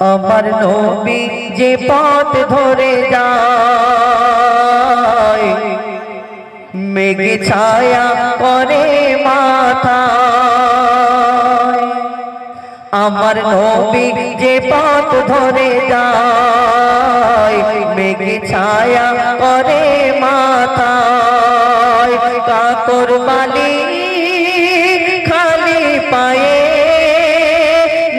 আমার নবী যে পথ ধরে যায় মেঘ ছায়া করে মাথায়। আমার নবী যে পথ ধরে যায় মেঘ ছায়া করে মাথায়। কাতর বালি খালি পায়ে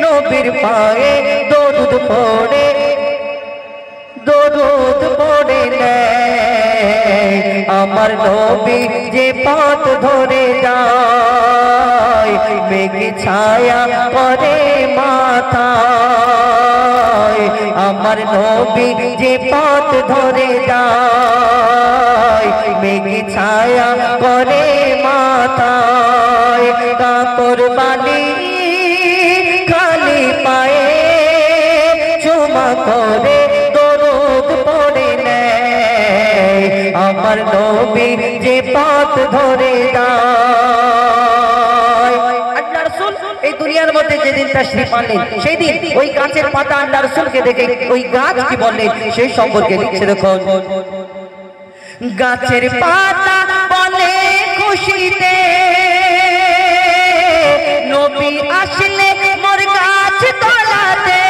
নবীর পায়ে দরুদ পড়ে নেয়। আমার নবী যে পথ ধরে যায় মেঘ ছায়া করে মাথায়। আমার নবী যে পথ ধরে যায় মেঘ ছায়া করে মাথায়। কাতর বালি খালি পায়ে চুমা করে দরুদ পড়ে নেয়। আমার নবী যে পথ ধরে যায়। আল্লাহর রাসূল এই দুনিয়ার মধ্যে যেদিন তাশরীফ আনলেন সেই দিন ওই গাছের পাতা আল্লাহর রাসূলকে দেখে ওই গাছ কি বললেন সেই সম্পর্কে লিখছে দেখুন। গাছের পাতা বলে খুশিতে নবী আসলে মোর গাছ তলাতে।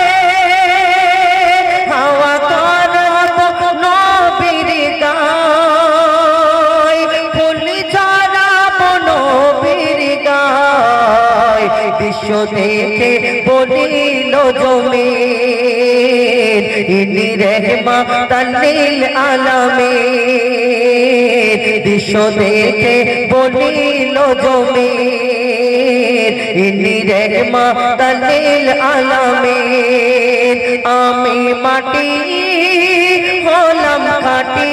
হাওয়া করব নবীর গায় ফুল ছড়াবো নবীর গায়। দৃশ্য দেখে বলিল জমিন ইনি রহমাতাল লিল আলামিন। দৃশ্য দেখে বলিল জমিন ইনি রহমাতাল লিল আলামিন। আমি মাটি হলাম খাটি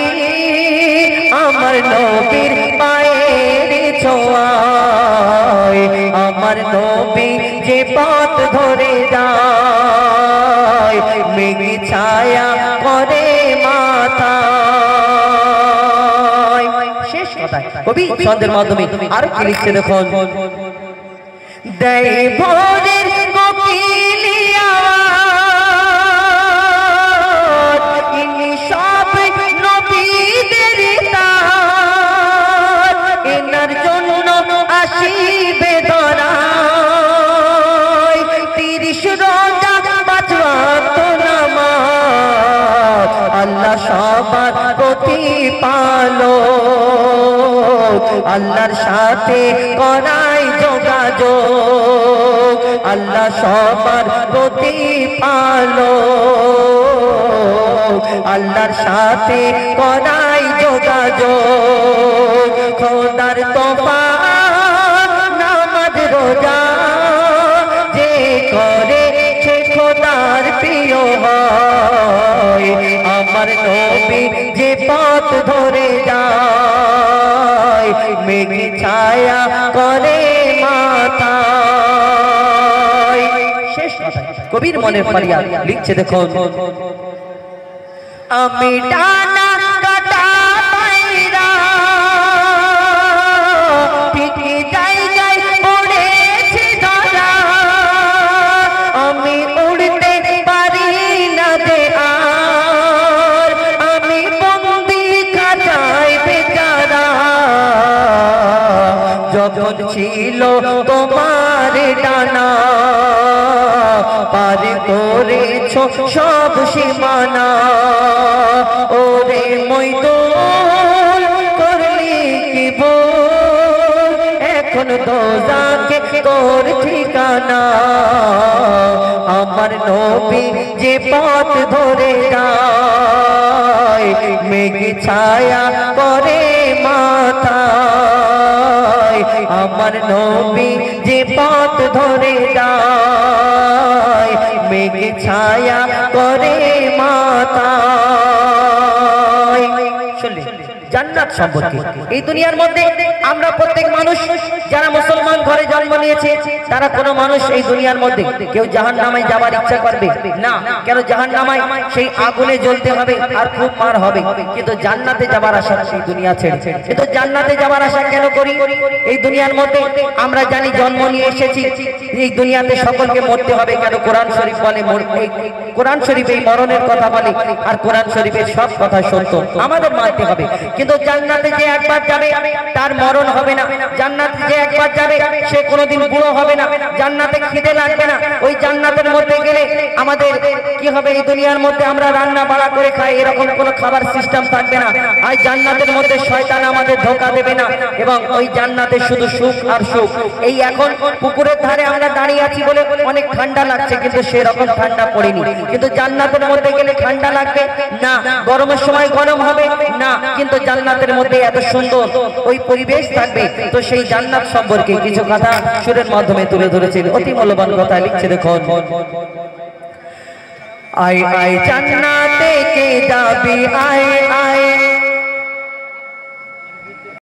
আমার নবীর পায়ের ছোঁয়ায়। আমার নবী যে পথ ধরে যায় মেঘ ছায়া করে মাথায়। শেষ কথা কবি ছন্দের মাধ্যমে আর কি লিখছে দেখুন। দেয় ভোরের কোকিলি আওয়াজ ইনি সব নবীদের তার। এনার জন্য আসিবে ধরায় 30 রোজা 5 ওয়াক্ত নামাজ। আল্লাহ সবার প্রতিপালক আল্লাহর সাথে করাই যোগাযোগ। আল্লাহ সবার প্রতিপালক আল্লাহর সাথে করাই যোগাযোগ। খোদার তোফা নামাজ রোজা যে করে সে খোদার প্রিয় হয়। আমার নবী যে পথ ধরে যায় মেঘ ছায়া করে মাথায়। শেষ কথা কবির মনের ফরিয়াদ লিখছে দেখুন। আমি ডানা কাটা পায়রা ঠিক জায়গায় পড়েছি ধরা। আমি উড়তে পারি না যে আর আমি বন্দি খাঁচায় বেচারা। যখন ছিল তোমার ডানা পার করেছ সব সীমানা। ওরে মইদুল করলি কি ভুল এখন দোজাকে তোর ঠিকানা। আমার নবী যে পথ ধরে যায় মেঘ ছায়া করে মাথায়। আমার নবী যে পথ ধরে যায় মেঘ ছায়া করে মাথায়। চলে জান্নাত সম্পর্কে। এই দুনিয়ার মধ্যে আমরা প্রত্যেক মানুষ যারা মুসলমান ঘরে জন্ম নিয়েছে তারা কোনো মানুষ এই দুনিয়ার মধ্যে কেউ জাহান্নামে যাওয়ার ইচ্ছা করবে না। কেন? জাহান্নামায় সেই আগুনে জ্বলতে হবে আর খুব মার হবে, কিন্তু জান্নাতে যাওয়ার আশা সেই দুনিয়া ছেড়ে। কিন্তু জান্নাতে যাওয়ার আশা কেন করি? এই দুনিয়ার মধ্যে আমরা জানি জন্ম নিয়ে এসেছি, এই দুনিয়াতে সকলকে মরতে হবে। কেন? কোরআন শরীফ বলে, কোরআন শরীফ এই মরণের কথা বলে, আর কোরআন শরীফের সব কথা সত্য, আমাদের মানতে হবে। কিন্তু জান্নাতে যে একবার যাবে তার মরণ হবে না। জান্নাতে যে একবার যাবে সে কোনোদিন বুড়ো হবে না। জান্নাতে খিদে লাগবে না। ওই জান্নাতের মধ্যে গেলে আমাদের কি হবে? এই দুনিয়ার মধ্যে আমরা রান্না বাড়া করে খাই, এরকম কোনো খাবার সিস্টেম থাকবে না। আর জান্নাতের মধ্যে শয়তান আমাদের ধোঁকা দেবে না, এবং ওই জান্নাতে শুধু সুখ আর সুখ। এই এখন পুকুরের ধারে আমরা দাঁড়িয়ে আছি বলে অনেক ঠান্ডা লাগছে, কিন্তু সেরকম ঠান্ডা পড়েনি। কিন্তু জান্নাতের মধ্যে গেলে ঠান্ডা লাগবে না, গরমের সময় গরম হবে না, কিন্তু জান্নাতের মধ্যে এত সুন্দর ওই পরিবেশ থাকবে। তো সেই জান্নাত সম্পর্কে কিছু কথা সুরের মাধ্যমে তুলে ধরেছেন, অতি মূল্যবান কথা লিখছে দেখুন। আয় আয় জান্নাতে কে যাবি, আয় আয়